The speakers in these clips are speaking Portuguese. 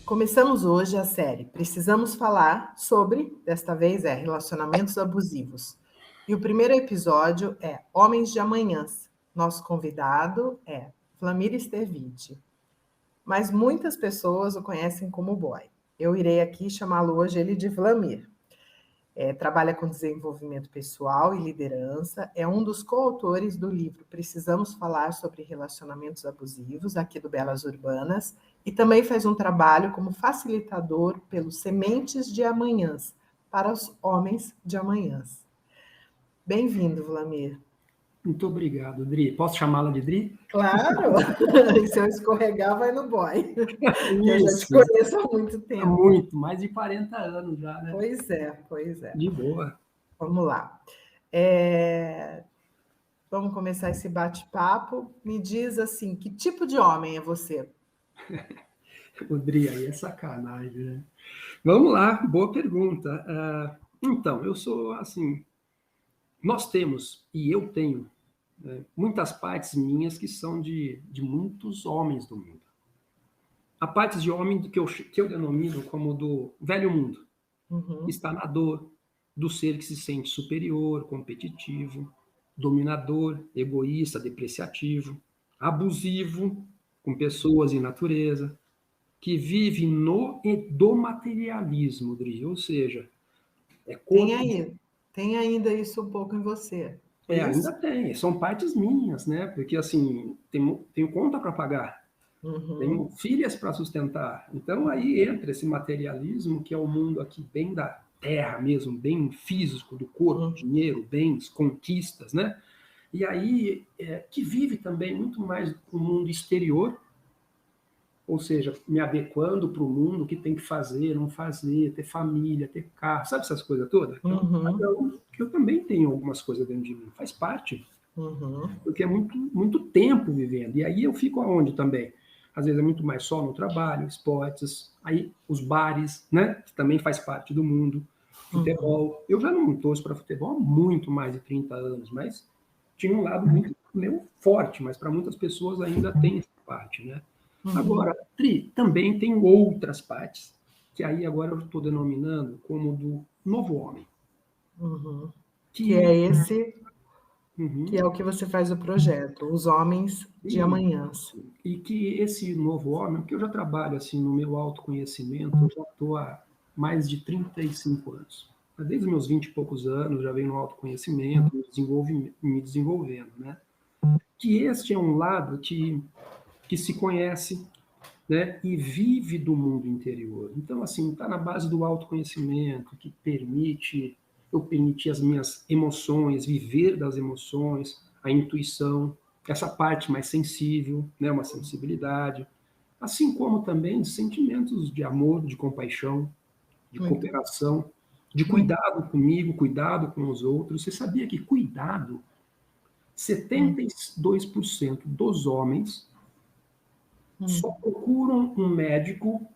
Começamos hoje a série Precisamos Falar sobre, desta vez relacionamentos abusivos. E o primeiro episódio é Homens de Amanhãs. Nosso convidado é Vlamir Sterviti. Mas muitas pessoas o conhecem como Boy. Eu irei aqui chamá-lo hoje ele de Vlamir. Trabalha com desenvolvimento pessoal e liderança, é um dos coautores do livro Precisamos Falar sobre Relacionamentos Abusivos, aqui do Belas Urbanas, e também faz um trabalho como facilitador pelos Sementes de Amanhãs, para os homens de amanhãs. Bem-vindo, Vlamir. Muito obrigado, Dri. Posso chamá-la de Dri? Claro! E se eu escorregar, vai no Boy. Eu já te conheço há muito tempo. Muito, mais de 40 anos já, né? Pois é. De boa. Vamos lá. Vamos começar esse bate-papo. Me diz assim, que tipo de homem é você? Dri, aí é sacanagem, né? Vamos lá, boa pergunta. Então, eu sou assim... Nós temos, e eu tenho, muitas partes minhas que são de muitos homens do mundo. Há partes de homem que eu denomino como do velho mundo, que está na dor, do ser que se sente superior, competitivo, dominador, egoísta, depreciativo, abusivo com pessoas e natureza, que vive do materialismo, Dri, ou seja... Tem ainda isso um pouco em você. Ainda tem. São partes minhas, né? Porque, assim, tenho conta para pagar, tenho filhas para sustentar. Então, aí entra esse materialismo, que é o mundo aqui bem da terra mesmo, bem físico, do corpo, dinheiro, bens, conquistas, né? E aí, que vive também muito mais o mundo exterior, ou seja, me adequando para o mundo, o que tem que fazer, não fazer, ter família, ter carro, sabe essas coisas todas? Que eu também tenho algumas coisas dentro de mim, faz parte, porque é muito tempo vivendo, e aí eu fico aonde também? Às vezes é muito mais só no trabalho, esportes, aí os bares, né, que também faz parte do mundo, futebol. Eu já não torço para futebol há muito mais de 30 anos, mas tinha um lado muito meu forte, mas para muitas pessoas ainda tem essa parte, né? Agora, Tri, também tem outras partes, que aí agora eu estou denominando como do novo homem. Que é esse, que é o que você faz o projeto, Os Homens de Amanhãs. E que esse novo homem, porque eu já trabalho assim no meu autoconhecimento, eu já estou há mais de 35 anos. Desde os meus 20 e poucos anos, já venho no autoconhecimento, me desenvolvendo, né? Que este é um lado que se conhece, né, e vive do mundo interior. Então, assim, está na base do autoconhecimento, que permite eu permitir as minhas emoções, viver das emoções, a intuição, essa parte mais sensível, né, uma sensibilidade, assim como também sentimentos de amor, de compaixão, de cooperação, de cuidado comigo, cuidado com os outros. Você sabia que cuidado, 72% dos homens só procuram um médico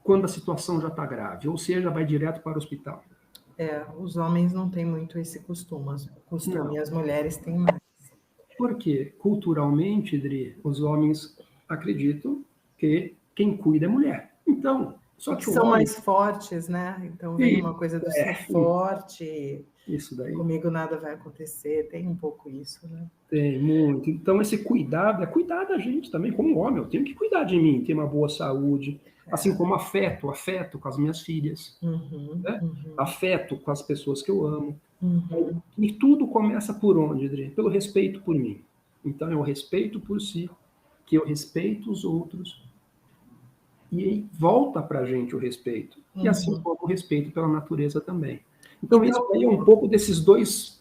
quando a situação já está grave, ou seja, vai direto para o hospital. Os homens não têm muito esse costume, e as mulheres têm mais. Porque, culturalmente, Dri, os homens acreditam que quem cuida é mulher. Então, só que são mais fortes, né? Então vem uma coisa do ser forte, isso daí. Comigo nada vai acontecer, tem um pouco isso, né? Tem muito. Então, esse cuidado é cuidar da gente também, como homem. Eu tenho que cuidar de mim, ter uma boa saúde, assim como afeto com as minhas filhas, né? Afeto com as pessoas que eu amo. E tudo começa por onde, Adri? Pelo respeito por mim. Então, é o respeito por si, que eu respeito os outros, e aí volta para a gente o respeito. E assim como o respeito pela natureza também. Então, isso aí é um pouco desses duas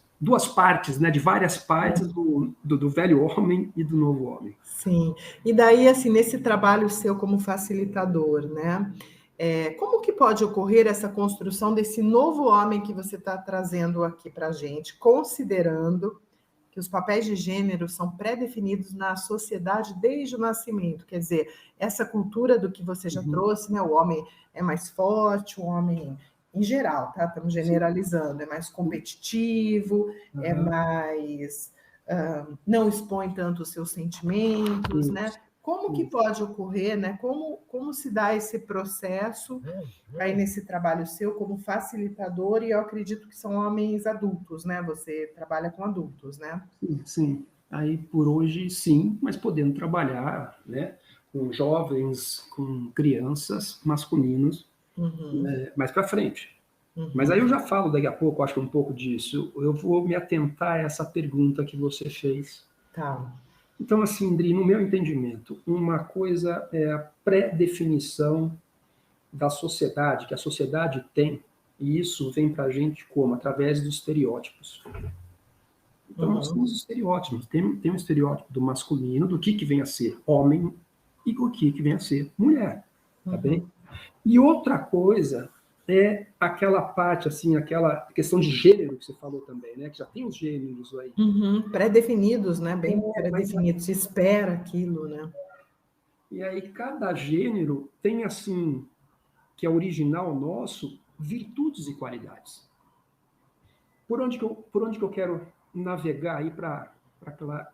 partes, né, de várias partes do velho homem e do novo homem. Sim. E daí, assim, nesse trabalho seu como facilitador, né, como que pode ocorrer essa construção desse novo homem que você está trazendo aqui para a gente, considerando que os papéis de gênero são pré-definidos na sociedade desde o nascimento? Quer dizer, essa cultura do que você já trouxe, né, o homem é mais forte, o homem... em geral, tá? Estamos generalizando, é mais competitivo, é mais... não expõe tanto os seus sentimentos, né? Como que pode ocorrer, né? Como se dá esse processo aí nesse trabalho seu como facilitador, e eu acredito que são homens adultos, né? Você trabalha com adultos, né? Sim, sim. Aí, por hoje, sim, mas podendo trabalhar, né, com jovens, com crianças, masculinos, mais para frente. Mas aí eu já falo daqui a pouco, acho que um pouco disso. Eu vou me atentar a essa pergunta que você fez. Tá. Então, assim, Dri, no meu entendimento, uma coisa é a pré-definição da sociedade, que a sociedade tem, e isso vem para a gente como? Através dos estereótipos. Então, nós temos estereótipos. Tem um estereótipo do masculino, do que vem a ser homem, e o que vem a ser mulher. Tá bem? E outra coisa é aquela parte, assim, aquela questão de gênero que você falou também, né? Que já tem os gêneros aí. Pré-definidos, né? Bem pré-definidos. Se espera aquilo, né? E aí cada gênero tem, assim, que é original nosso, virtudes e qualidades. Por onde que eu quero navegar aí para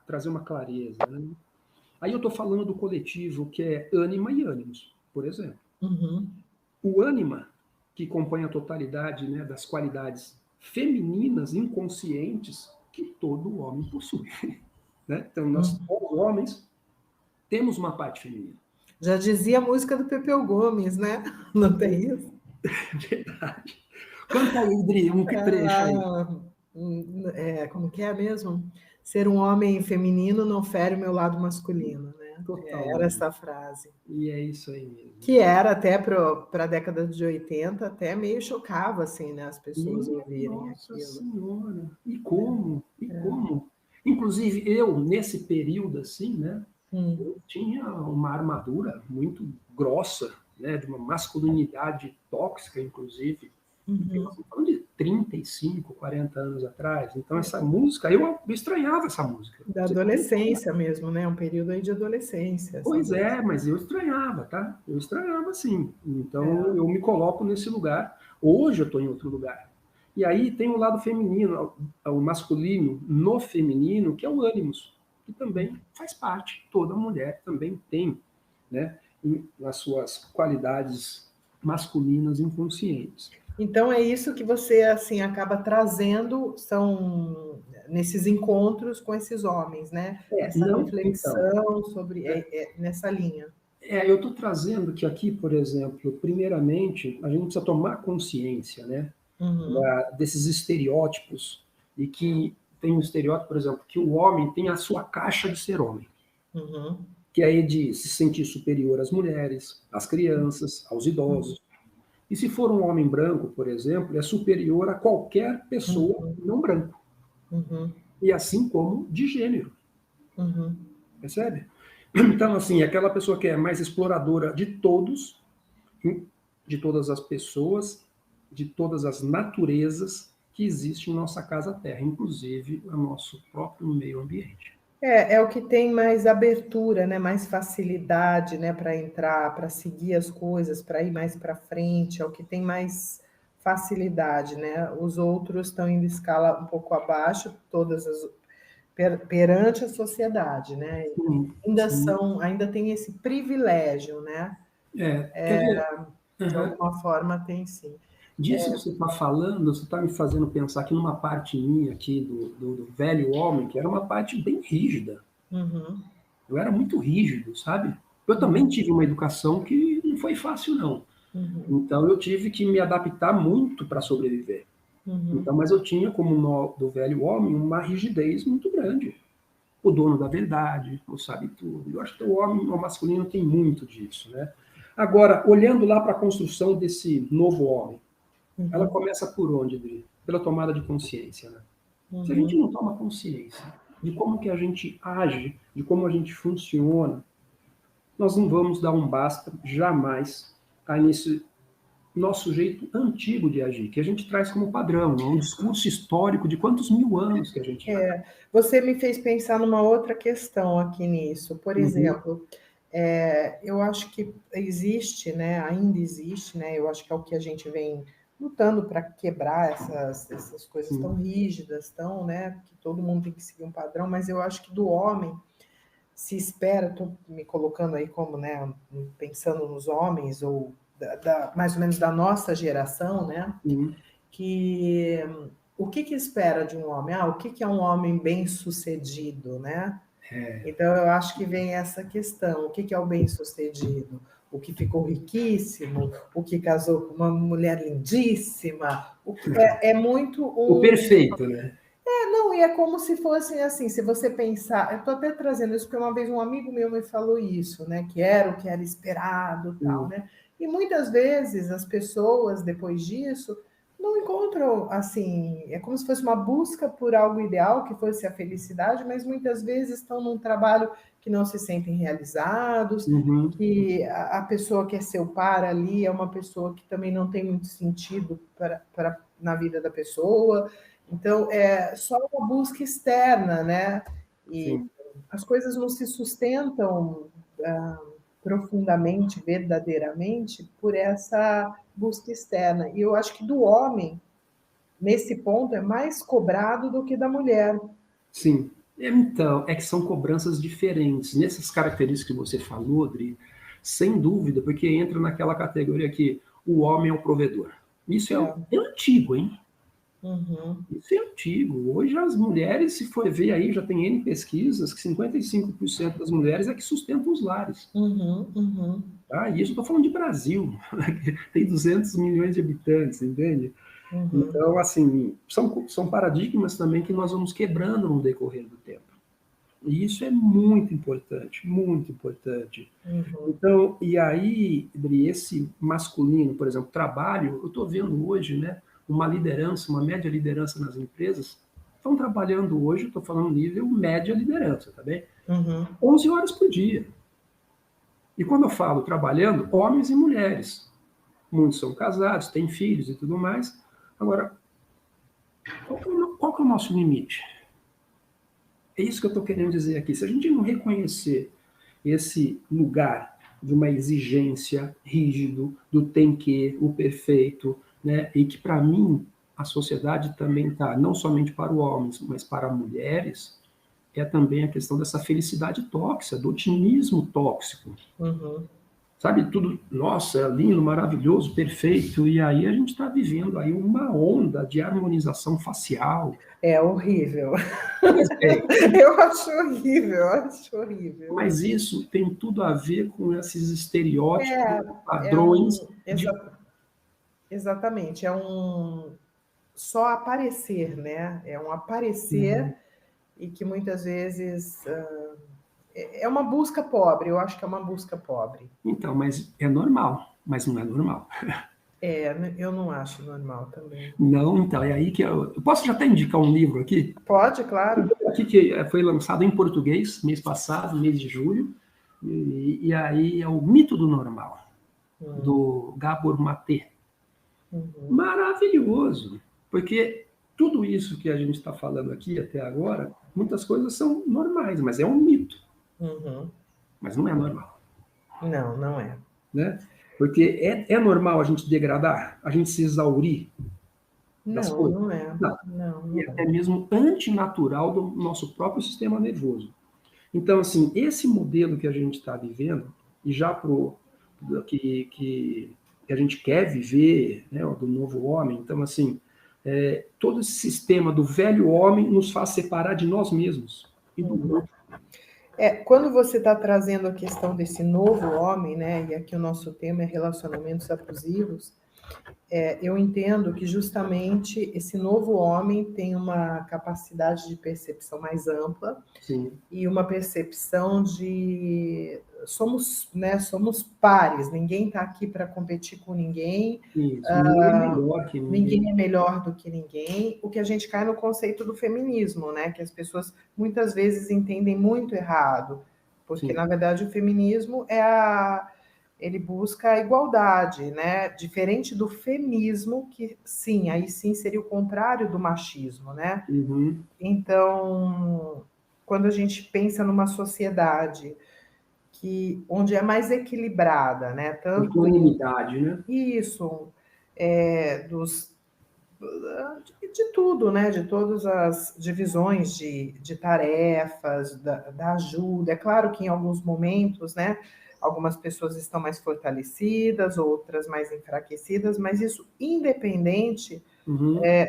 trazer uma clareza, né? Aí eu estou falando do coletivo que é ânima e ânimos, por exemplo. O ânima, que compõe a totalidade, né, das qualidades femininas inconscientes que todo homem possui. Né? Então, nós, todos homens, temos uma parte feminina. Já dizia a música do Pepeu Gomes, né? Não tem isso? Verdade. Canta aí, Idri, um trecho aí. Como que é mesmo? Ser um homem feminino não fere o meu lado masculino, né? Era essa frase. E é isso aí mesmo. Que era até para a década de 80, até meio chocava, assim, né? As pessoas ouvirem Nossa aquilo. Senhora! E como? Como? Inclusive, eu, nesse período, assim, né? Eu tinha uma armadura muito grossa, né? De uma masculinidade tóxica, inclusive. Estamos falando de 35, 40 anos atrás. Então, essa música, eu estranhava essa música. Da adolescência mesmo, né? Um período aí de adolescência. Pois é, mas eu estranhava, tá? Eu estranhava, sim. Então, eu me coloco nesse lugar. Hoje eu estou em outro lugar. E aí tem o lado feminino, o masculino no feminino, que é o ânimos, que também faz parte. Toda mulher também tem, né? Nas suas qualidades masculinas inconscientes. Então é isso que você assim acaba trazendo, são nesses encontros com esses homens, né? Essa reflexão sobre nessa linha. Eu estou trazendo que aqui, por exemplo, primeiramente, a gente precisa tomar consciência, né, desses estereótipos, e que tem um estereótipo, por exemplo, que o homem tem a sua caixa de ser homem, que é de se sentir superior às mulheres, às crianças, aos idosos. E se for um homem branco, por exemplo, é superior a qualquer pessoa não branco. E assim como de gênero. Percebe? Então, assim, aquela pessoa que é mais exploradora de todos, de todas as pessoas, de todas as naturezas que existem em nossa casa Terra, inclusive o nosso próprio meio ambiente. É o que tem mais abertura, né? Mais facilidade, né? Para entrar, para seguir as coisas, para ir mais para frente, é o que tem mais facilidade, né? Os outros estão indo escala um pouco abaixo, todas as perante a sociedade, né? Ainda tem esse privilégio, né? De alguma forma tem sim. Disso que você está falando, você está me fazendo pensar aqui numa parte minha aqui do velho homem, que era uma parte bem rígida. Eu era muito rígido, sabe? Eu também tive uma educação que não foi fácil, não. Então eu tive que me adaptar muito para sobreviver. Então, mas eu tinha, como do velho homem, uma rigidez muito grande. O dono da verdade, o sabe tudo. Eu acho que o homem, o masculino, tem muito disso, né? Agora, olhando lá para a construção desse novo homem, ela começa por onde, Adri? Pela tomada de consciência, né? Se a gente não toma consciência de como que a gente age, de como a gente funciona, nós não vamos dar um basta jamais a nesse nosso jeito antigo de agir, que a gente traz como padrão, um discurso histórico de quantos mil anos que a gente Você me fez pensar numa outra questão aqui nisso. Por exemplo, eu acho que existe, né, ainda existe, né, eu acho que é o que a gente vem lutando para quebrar essas coisas tão rígidas, tão, né, que todo mundo tem que seguir um padrão, mas eu acho que do homem se espera, estou me colocando aí como, né, pensando nos homens, ou mais ou menos da nossa geração, né, que o que espera de um homem? O que é um homem bem-sucedido, né? Então, eu acho que vem essa questão, o que é o bem-sucedido? O que ficou riquíssimo, o que casou com uma mulher lindíssima, é muito O perfeito, né? Não, e é como se fosse assim, se você pensar, eu estou até trazendo isso porque uma vez um amigo meu me falou isso, né, que era o que era esperado, tal, né? E muitas vezes as pessoas depois disso não encontram assim, é como se fosse uma busca por algo ideal que fosse a felicidade, mas muitas vezes estão num trabalho que não se sentem realizados, que a pessoa que é seu par ali é uma pessoa que também não tem muito sentido na vida da pessoa. Então, é só uma busca externa, né? E Sim. as coisas não se sustentam profundamente, verdadeiramente, por essa busca externa. E eu acho que do homem, nesse ponto, é mais cobrado do que da mulher. Sim. Então, é que são cobranças diferentes. Nessas características que você falou, Adri, sem dúvida, porque entra naquela categoria que o homem é o provedor. Isso é antigo, hein? Isso é antigo. Hoje as mulheres, se for ver aí, já tem N pesquisas que 55% das mulheres é que sustentam os lares. Tá? E isso eu estou falando de Brasil, tem 200 milhões de habitantes, entende? Então, assim, são paradigmas também que nós vamos quebrando no decorrer do tempo. E isso é muito importante, muito importante. Então, e aí, Adri, esse masculino, por exemplo, trabalho, eu estou vendo hoje, né, uma liderança, uma média liderança nas empresas, estão trabalhando hoje, estou falando nível média liderança, tá bem? 11 horas por dia. E quando eu falo trabalhando, homens e mulheres. Muitos são casados, têm filhos e tudo mais. Agora, qual que é o nosso limite? É isso que eu estou querendo dizer aqui. Se a gente não reconhecer esse lugar de uma exigência rígido, do tem que, o perfeito, né? E que, para mim, a sociedade também está, não somente para os homens, mas para mulheres, é também a questão dessa felicidade tóxica, do otimismo tóxico. Sabe, tudo, nossa, é lindo, maravilhoso, perfeito, e aí a gente está vivendo aí uma onda de harmonização facial. É horrível. Eu acho horrível, eu acho horrível. Mas isso tem tudo a ver com esses estereótipos, padrões. Exatamente, é um só aparecer, né? É um aparecer e que muitas vezes é uma busca pobre, eu acho que é uma busca pobre. Então, mas é normal, mas não é normal. Eu não acho normal também. Não, então, é aí que eu posso já até indicar um livro aqui? Pode, claro. Aqui que foi lançado em português, mês passado, mês de julho, e aí é o Mito do Normal, do Gabor Maté. Maravilhoso, porque tudo isso que a gente está falando aqui até agora, muitas coisas são normais, mas é um mito. Mas não é normal. Não, não é. Né? Porque é normal a gente degradar, a gente se exaurir das Não, coisas? não é. Não. E até mesmo antinatural do nosso próprio sistema nervoso. Então, assim, esse modelo que a gente está vivendo, e já que a gente quer viver, né, do novo homem, então, assim, todo esse sistema do velho homem nos faz separar de nós mesmos e do outro. Quando você está trazendo a questão desse novo homem, né, e aqui o nosso tema é relacionamentos abusivos, eu entendo que justamente esse novo homem tem uma capacidade de percepção mais ampla. Sim. E uma percepção de somos pares, ninguém está aqui para competir com ninguém. Isso, ninguém é melhor que ninguém. Ninguém é melhor do que ninguém. O que a gente cai no conceito do feminismo, né? Que as pessoas muitas vezes entendem muito errado, porque na verdade o feminismo ele busca a igualdade, né? Diferente do feminismo, que sim, aí sim seria o contrário do machismo, né? Então, quando a gente pensa numa sociedade onde é mais equilibrada, né? Tanto equanimidade, né? Isso, de tudo, né? De todas as divisões de tarefas, da ajuda. É claro que em alguns momentos, né? Algumas pessoas estão mais fortalecidas, outras mais enfraquecidas, mas isso independente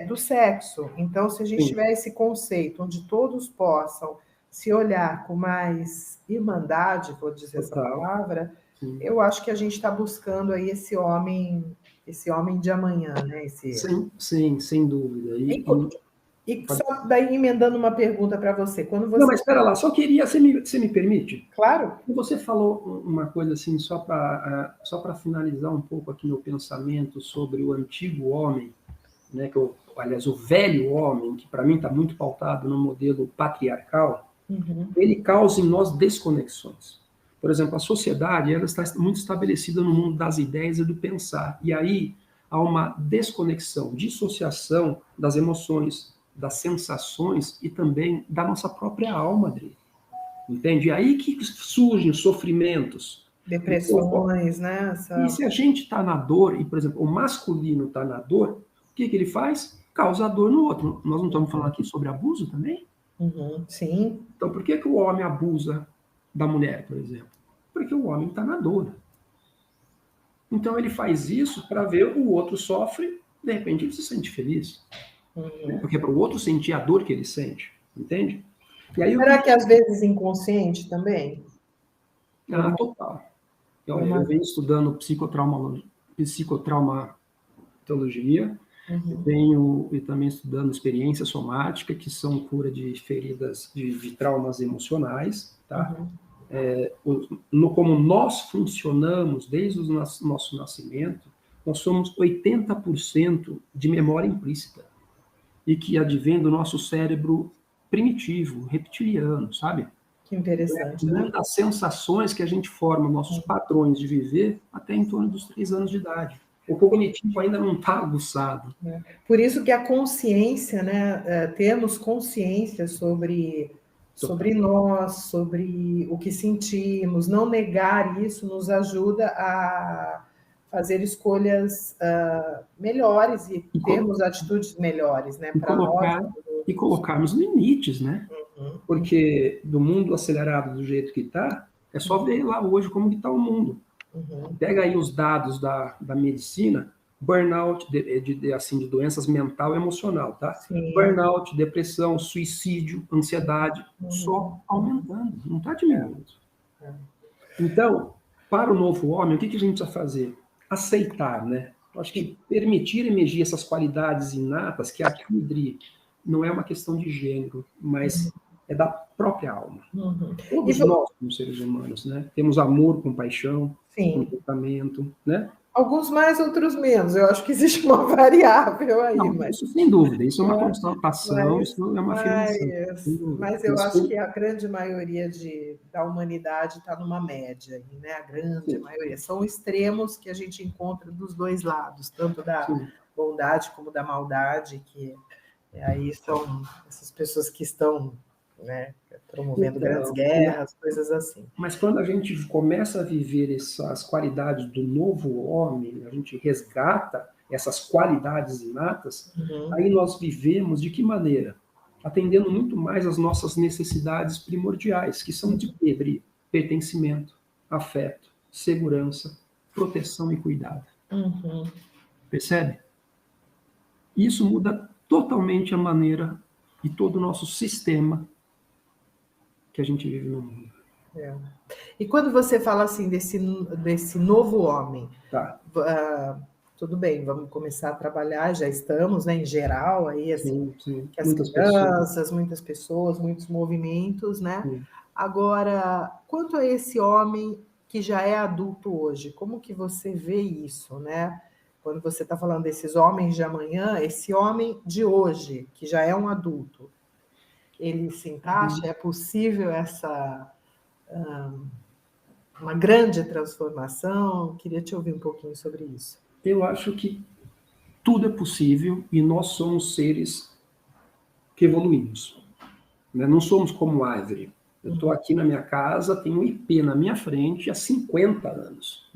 do sexo. Então, se a gente Sim, tiver esse conceito onde todos possam se olhar com mais irmandade, vou dizer essa total. palavra, Sim. eu acho que a gente está buscando aí esse homem de amanhã, né? Sim, sim, sem dúvida. E só daí emendando uma pergunta para você. Quando Não, você. mas espera lá, só queria, você me permite? Claro. Você falou uma coisa assim, só para finalizar um pouco aqui meu pensamento sobre o antigo homem, né, aliás, o velho homem, que para mim está muito pautado no modelo patriarcal, ele causa em nós desconexões. Por exemplo, a sociedade ela está muito estabelecida no mundo das ideias e do pensar. E aí há uma desconexão, dissociação das emoções, das sensações e também da nossa própria alma, Adri. Entende? E aí que surgem sofrimentos. Depressões, né? E se a gente está na dor, e, por exemplo, o masculino está na dor, o que ele faz? Causa dor no outro. Nós não estamos falando aqui sobre abuso também? Sim. Então, por que o homem abusa da mulher, por exemplo? Porque o homem está na dor. Então, ele faz isso para ver o outro sofre, de repente ele se sente feliz. Porque é para o outro sentir a dor que ele sente. Entende? E aí Será que às vezes inconsciente também? total. Eu venho estudando psicotraumatologia, venho e também estudando experiência somática, que são cura de feridas, de traumas emocionais, tá? Como nós funcionamos desde o nosso nascimento, nós somos 80% de memória implícita, e que advém do nosso cérebro primitivo, reptiliano, sabe? Que interessante, O mundo né? das sensações que a gente forma, nossos padrões de viver, até em torno dos 3 anos de idade. O cognitivo ainda não está aguçado. Por isso que a consciência, né? Termos consciência sobre nós, sobre o que sentimos, não negar isso nos ajuda a fazer escolhas melhores e termos atitudes melhores, né? Para nós. E colocarmos limites, né? Porque do mundo acelerado do jeito que está, é só ver lá hoje como que está o mundo. Pega aí os dados da medicina, burnout, assim, de doenças mental e emocional, tá? Sim. Burnout, depressão, suicídio, ansiedade, só aumentando, não está diminuindo. Então, para o novo homem, o que a gente precisa fazer? Aceitar, né? Eu acho que permitir emergir essas qualidades inatas, que aqui, Dri, não é uma questão de gênero, mas é da própria alma. Todos nós, como seres humanos, né? Temos amor, compaixão, contentamento, né? Alguns mais, outros menos. Eu acho que existe uma variável aí. Não, mas... isso sem dúvida, isso é uma constatação, isso é uma afirmação. Mas eu acho que a grande maioria da humanidade está numa média, né? A grande maioria. São extremos que a gente encontra dos dois lados, tanto da bondade como da maldade, que aí são essas pessoas que estão, né, promovendo grandes guerras, coisas assim. Mas quando a gente começa a viver essas qualidades do novo homem, a gente resgata essas qualidades inatas, aí nós vivemos de que maneira? Atendendo muito mais às nossas necessidades primordiais, que são de pertencimento, afeto, segurança, proteção e cuidado. Percebe? Isso muda totalmente a maneira e todo o nosso sistema que a gente vive no mundo. E quando você fala assim desse novo homem, tudo bem, vamos começar a trabalhar, já estamos, né, em geral, aí, assim, que as crianças, muitas pessoas, muitos movimentos, né? Agora, quanto a esse homem que já é adulto hoje, como que você vê isso, né? Quando você está falando desses homens de amanhã, esse homem de hoje, que já é um adulto, ele se encaixa? É possível uma grande transformação? Queria te ouvir um pouquinho sobre isso. Eu acho que tudo é possível e nós somos seres que evoluímos. Né? Não somos como árvore. Eu estou aqui na minha casa, tenho um IP na minha frente há 50 anos.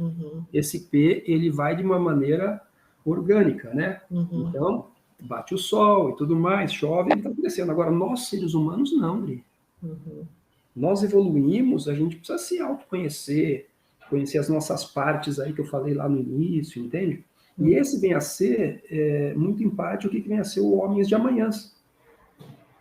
Esse IP ele vai de uma maneira orgânica, né? Então, bate o sol e tudo mais, chove, ele está crescendo. Agora, nós, seres humanos, não, Dri. Nós evoluímos, a gente precisa se autoconhecer, conhecer as nossas partes aí que eu falei lá no início, entende? E esse vem a ser, muito em parte, o que vem a ser o Homens de Amanhã.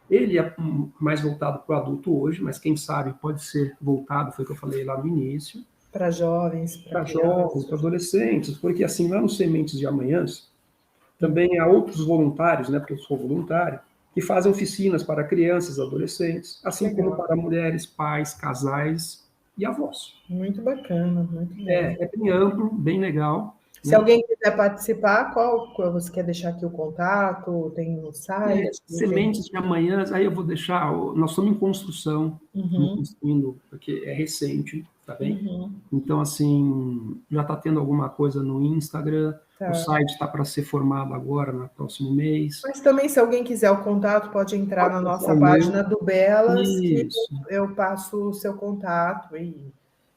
Ele é mais voltado para o adulto hoje, mas quem sabe pode ser voltado, foi o que eu falei lá no início. Para jovens, para jovens, para adolescentes, porque assim, lá no Sementes de Amanhã, também há outros voluntários, né, porque eu sou voluntário, que fazem oficinas para crianças e adolescentes, assim como para mulheres, pais, casais e avós. Muito bacana, muito bom. É bem amplo, bem legal. Se alguém quiser participar, qual você quer deixar aqui o contato? Tem um site? Sementes de Amanhã, aí eu vou deixar, nós estamos em construção, construindo, porque é recente, tá bem? Então, assim, já está tendo alguma coisa no Instagram, o site está para ser formado agora, no próximo mês. Mas também, se alguém quiser o contato, pode entrar na nossa página do Belas, que eu passo o seu contato.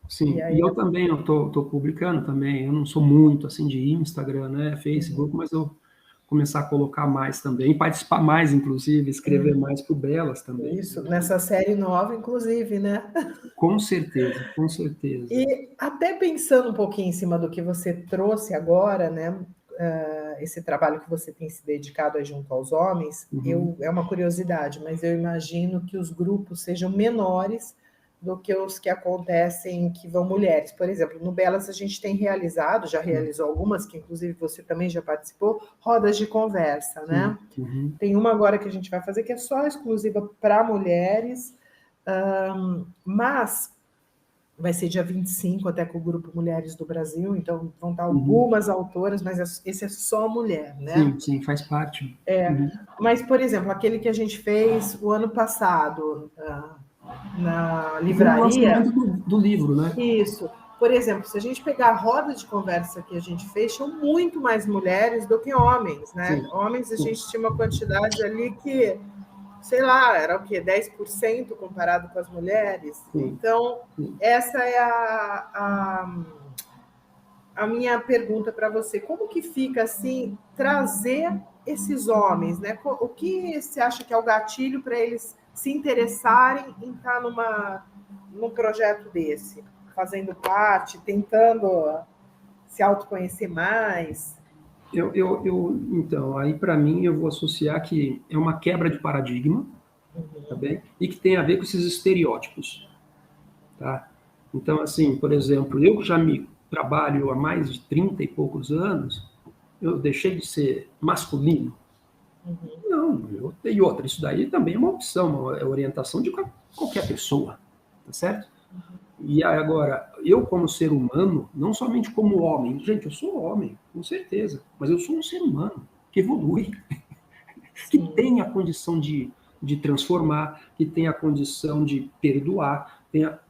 Sim, e eu também estou publicando também, eu não sou muito assim de Instagram, né, Facebook, mas eu começar a colocar mais também, participar mais, inclusive, escrever mais para o Belas também. Isso, nessa série nova, inclusive, né? Com certeza, com certeza. E até pensando um pouquinho em cima do que você trouxe agora, né? Esse trabalho que você tem se dedicado aí junto aos homens, é uma curiosidade, mas eu imagino que os grupos sejam menores do que os que acontecem que vão mulheres. Por exemplo, no Belas a gente tem já realizou algumas, que inclusive você também já participou, rodas de conversa, né? Tem uma agora que a gente vai fazer que é só exclusiva para mulheres, mas vai ser dia 25, até com o Grupo Mulheres do Brasil, então vão estar algumas autoras, mas esse é só mulher, né? Sim, faz parte. Mas, por exemplo, aquele que a gente fez o ano passado, na livraria... O lançamento do livro, né? Isso. Por exemplo, se a gente pegar a roda de conversa que a gente fez, tinham muito mais mulheres do que homens, né? Sim. Homens, a gente tinha uma quantidade ali que, sei lá, era o quê? 10% comparado com as mulheres? Então, essa é a minha pergunta para você. Como que fica, assim, trazer esses homens, né? O que você acha que é o gatilho para eles se interessarem em estar num projeto desse? Fazendo parte, tentando se autoconhecer mais? Então, aí para mim eu vou associar que é uma quebra de paradigma, tá bem? E que tem a ver com esses estereótipos, tá? Então, assim, por exemplo, eu já me trabalho há mais de 30 e poucos anos, eu deixei de ser masculino? Não, e outra, isso daí também é uma opção, uma orientação de qualquer pessoa, tá certo? E agora, eu como ser humano, não somente como homem, gente, eu sou homem, com certeza, mas eu sou um ser humano que evolui, que tem a condição de transformar, que tem a condição de perdoar,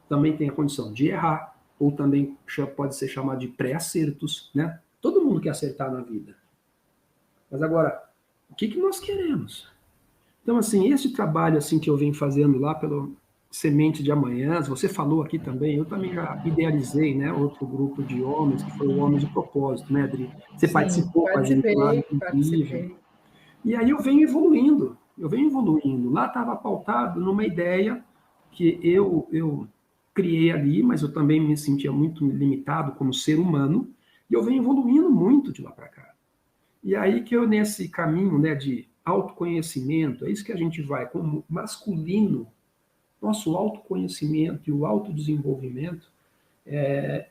também tem a condição de errar, ou também pode ser chamado de pré-acertos, né? Todo mundo quer acertar na vida. Mas agora, o que nós queremos? Então, assim, esse trabalho assim que eu venho fazendo lá pelo Semente de Amanhã, você falou aqui também, eu também já idealizei, né, outro grupo de homens, que foi o Homens de Propósito, né, Adri? Você participou com a gente lá, inclusive. E aí eu venho evoluindo. Lá estava pautado numa ideia que eu criei ali, mas eu também me sentia muito limitado como ser humano, e eu venho evoluindo muito de lá para cá. E aí que eu, nesse caminho, né, de autoconhecimento, é isso que a gente vai, como masculino, nosso autoconhecimento e o autodesenvolvimento,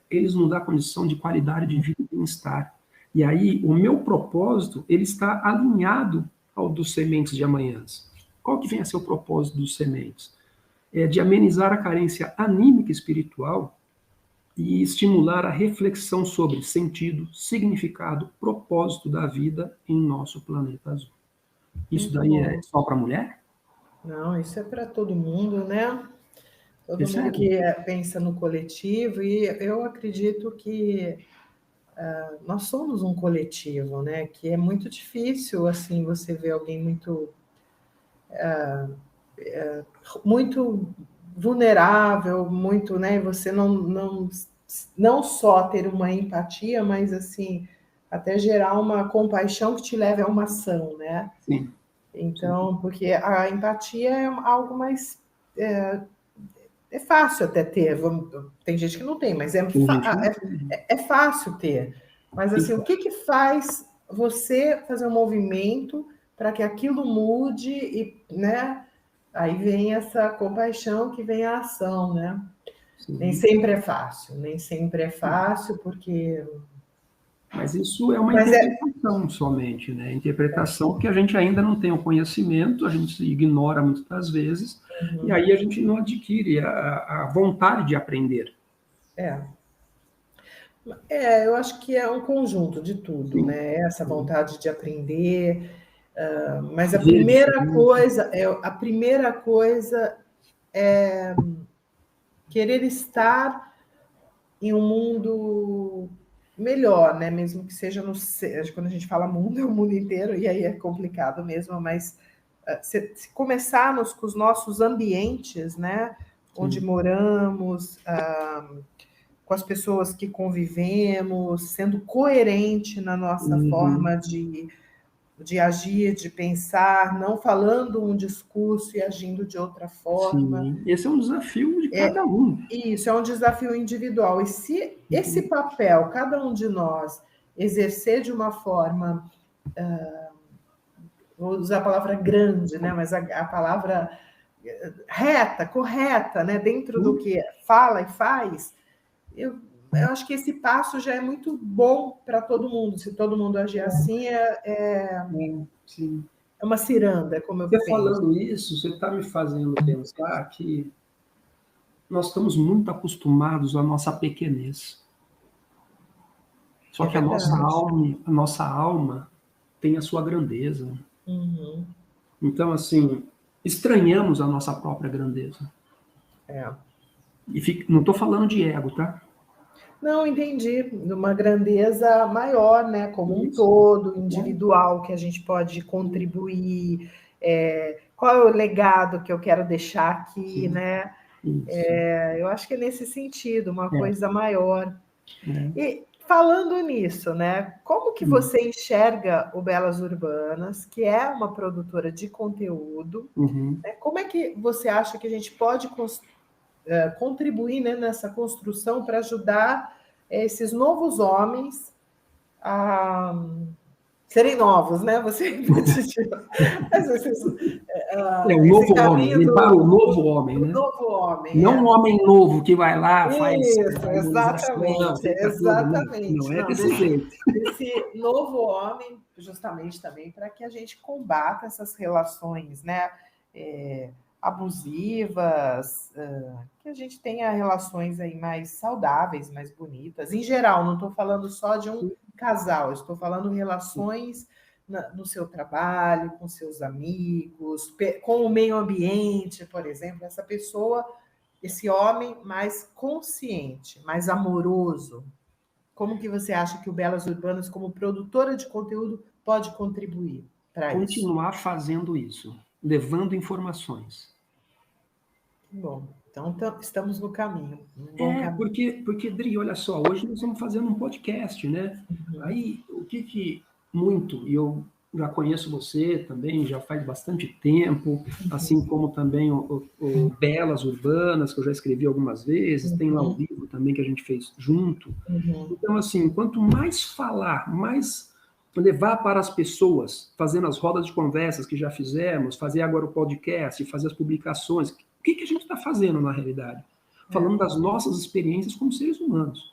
eles nos dão condição de qualidade de vida e bem-estar. E aí, o meu propósito, ele está alinhado ao dos Sementes de Amanhã. Qual que vem a ser o propósito dos Sementes? É de amenizar a carência anímica e espiritual e estimular a reflexão sobre sentido, significado, propósito da vida em nosso planeta azul. Isso daí é só para mulher? Não, isso é para todo mundo, né? Todo mundo que pensa no coletivo, e eu acredito que nós somos um coletivo, né? Que é muito difícil, assim, você ver alguém muito vulnerável, né? Você não só ter uma empatia, mas, assim, até gerar uma compaixão que te leve a uma ação, né? Sim. Então, porque a empatia é algo mais... É fácil até ter, tem gente que não tem, mas é fácil ter. Mas, assim, o que faz você fazer um movimento para que aquilo mude e, né? Aí vem essa compaixão que vem a ação, né? Sim. Nem sempre é fácil, porque... Mas isso é uma interpretação somente, né? Interpretação que a gente ainda não tem o conhecimento, a gente ignora muitas das vezes, e aí a gente não adquire a vontade de aprender. Eu acho que é um conjunto de tudo, Sim. né? Essa vontade de aprender, mas a primeira coisa é querer estar em um mundo melhor, né? Mesmo que seja quando a gente fala mundo, é o mundo inteiro, e aí é complicado mesmo, mas se começarmos com os nossos ambientes, né? Onde moramos, com as pessoas que convivemos, sendo coerente na nossa forma de agir, de pensar, não falando um discurso e agindo de outra forma. Sim, esse é um desafio de cada um. Isso, é um desafio individual. E se esse papel, cada um de nós, exercer de uma forma, vou usar a palavra grande, né? Mas a palavra reta, correta, né? Dentro do que fala e faz, eu acho que esse passo já é muito bom para todo mundo. Se todo mundo agir assim, é uma ciranda, como eu penso. Você falando isso, você está me fazendo pensar que nós estamos muito acostumados à nossa pequenez. Só que a nossa alma tem a sua grandeza. Então, assim, estranhamos a nossa própria grandeza. E não estou falando de ego, tá? Não, entendi. Uma grandeza maior, né? Como um todo, individual, que a gente pode contribuir. Qual é o legado que eu quero deixar aqui, né? Eu acho que é nesse sentido, uma coisa maior. E falando nisso, né? Como que você enxerga o Belas Urbanas, que é uma produtora de conteúdo? Né? Como é que você acha que a gente pode contribuir, né, nessa construção para ajudar esses novos homens a serem novos, né? Você repetitiva. Mas o novo homem, limpar o novo homem, né? Novo homem. Não um homem novo que vai lá, faz exatamente. Não é desse jeito. Esse novo homem, justamente também para que a gente combata essas relações, né? Abusivas, que a gente tenha relações aí mais saudáveis, mais bonitas. Em geral, não estou falando só de um casal, estou falando relações no seu trabalho, com seus amigos, com o meio ambiente, por exemplo. Essa pessoa, esse homem mais consciente, mais amoroso. Como que você acha que o Belas Urbanas, como produtora de conteúdo, pode contribuir para isso? Continuar fazendo isso, levando informações. Bom, então estamos no caminho. Porque, Dri, olha só, hoje nós estamos fazendo um podcast, né? Aí, o que muito, e eu já conheço você também, já faz bastante tempo, assim como também o Belas Urbanas, que eu já escrevi algumas vezes, tem lá o livro também que a gente fez junto. Então, assim, quanto mais falar, mais levar para as pessoas, fazendo as rodas de conversas que já fizemos, fazer agora o podcast, fazer as publicações, o que a gente está fazendo na realidade? Falando das nossas experiências como seres humanos.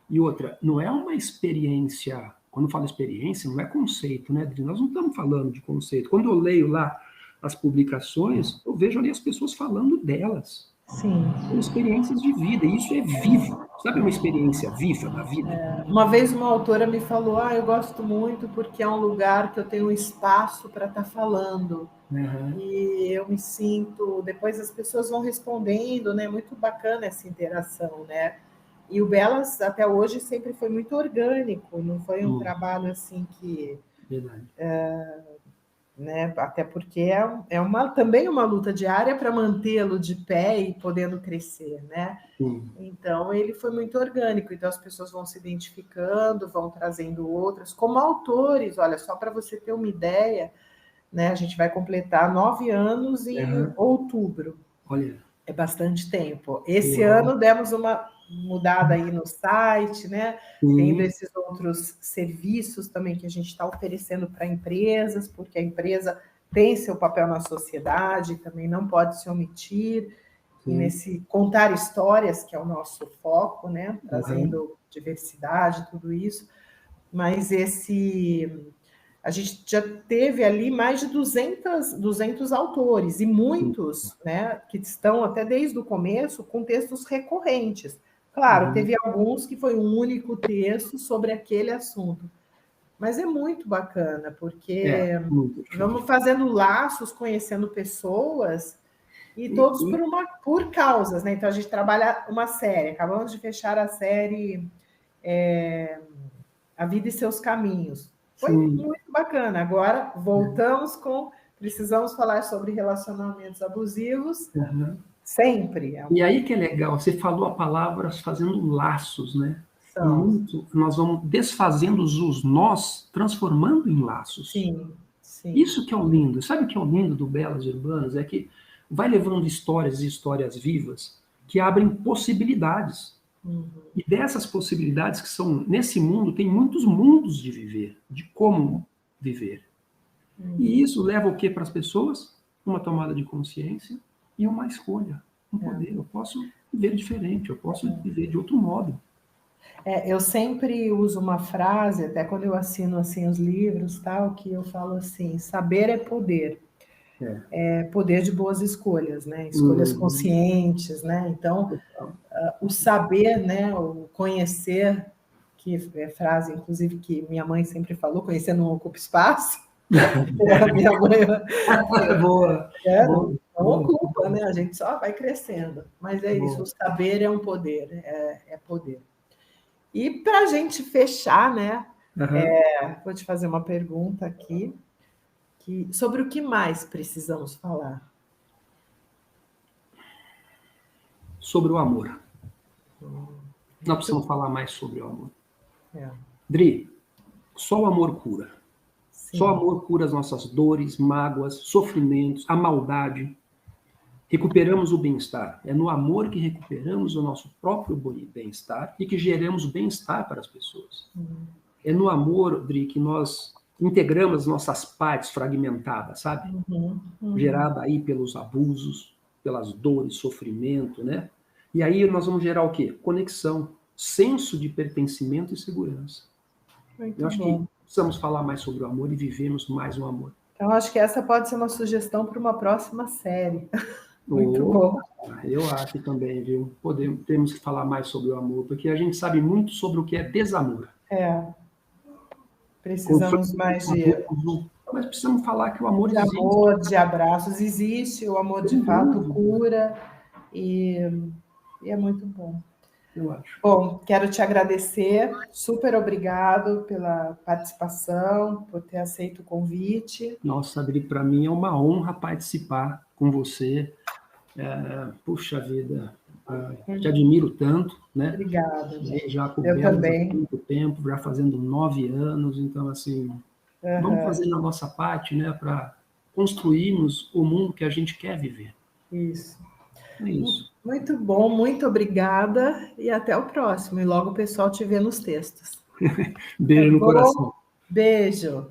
E outra, não é uma experiência, quando eu falo experiência, não é conceito, né, Adri? Nós não estamos falando de conceito. Quando eu leio lá as publicações, eu vejo ali as pessoas falando delas. Sim. São experiências de vida, e isso é vivo. Sabe uma experiência viva da vida? Uma vez uma autora me falou, eu gosto muito porque é um lugar que eu tenho um espaço para estar falando. E eu me sinto... Depois as pessoas vão respondendo, né? Muito bacana essa interação, né? E o Belas, até hoje, sempre foi muito orgânico. Não foi um trabalho assim que... Verdade. né? Até porque também uma luta diária para mantê-lo de pé e podendo crescer, né? Sim. Então, ele foi muito orgânico. Então, as pessoas vão se identificando, vão trazendo outras. Como autores, olha, só para você ter uma ideia, né? A gente vai completar 9 anos em outubro. Olha. É bastante tempo. Esse Uau. ano demos uma mudada aí no site, né? Tendo esses outros serviços também que a gente está oferecendo para empresas, porque a empresa tem seu papel na sociedade, também não pode se omitir. E nesse contar histórias, que é o nosso foco, né? Trazendo diversidade, tudo isso. Mas a gente já teve ali mais de 200 autores, e muitos, né, que estão até desde o começo com textos recorrentes. Claro, teve alguns que foi um único texto sobre aquele assunto, mas é muito bacana, porque vamos fazendo laços, conhecendo pessoas, e todos por causas, né? Então, a gente trabalha uma série, acabamos de fechar a série A Vida e Seus Caminhos. Foi muito bacana. Agora, voltamos precisamos falar sobre relacionamentos abusivos, sempre. E aí que é legal, você falou a palavra fazendo laços, né? Nós vamos desfazendo os nós, transformando em laços. Sim, sim. Isso que é o lindo. Sabe o que é o lindo do Belas Urbanas? É que vai levando histórias e histórias vivas que abrem possibilidades. E dessas possibilidades que são, nesse mundo, tem muitos mundos de viver, de como viver. E isso leva o que para as pessoas? Uma tomada de consciência e uma escolha, um poder. Eu posso viver diferente, eu posso viver de outro modo. Eu sempre uso uma frase, até quando eu assino assim os livros, tal, que eu falo assim: saber é poder. É poder de boas escolhas, né? Escolhas conscientes, né? Então, o saber, né? O conhecer, que é frase, inclusive, que minha mãe sempre falou: conhecer não ocupa espaço. Minha mãe boa. Não ocupa, né? A gente só vai crescendo. Mas é isso, o saber é um poder, é poder. E para a gente fechar, né? Vou te fazer uma pergunta aqui. Sobre o que mais precisamos falar? Sobre o amor. Nós precisamos falar mais sobre o amor. Dri, só o amor cura. Sim. Só o amor cura as nossas dores, mágoas, sofrimentos, a maldade. Recuperamos o bem-estar. É no amor que recuperamos o nosso próprio bem-estar e que geramos bem-estar para as pessoas. É no amor, Dri, que nós integramos nossas partes fragmentadas, sabe? Gerada aí pelos abusos, pelas dores, sofrimento, né? E aí nós vamos gerar o quê? Conexão, senso de pertencimento e segurança. Eu acho que precisamos falar mais sobre o amor e vivemos mais o amor. Então, acho que essa pode ser uma sugestão para uma próxima série. Muito bom. Eu acho também, viu? Temos que falar mais sobre o amor, porque a gente sabe muito sobre o que é desamor. Precisamos mais de... Mas precisamos falar que o amor existe. De amor, de abraços, existe. O amor, de fato, cura. E é muito bom. Eu acho. Bom, quero te agradecer. Super obrigado pela participação, por ter aceito o convite. Nossa, Adri, para mim é uma honra participar com você. Puxa vida, te admiro tanto, né? Obrigada. Já eu também. Há muito tempo, já fazendo 9 anos, então assim, vamos fazer a nossa parte, né, para construirmos o mundo que a gente quer viver. Isso. É isso. Muito bom, muito obrigada e até o próximo. E logo o pessoal te vê nos textos. Beijo no coração. Beijo.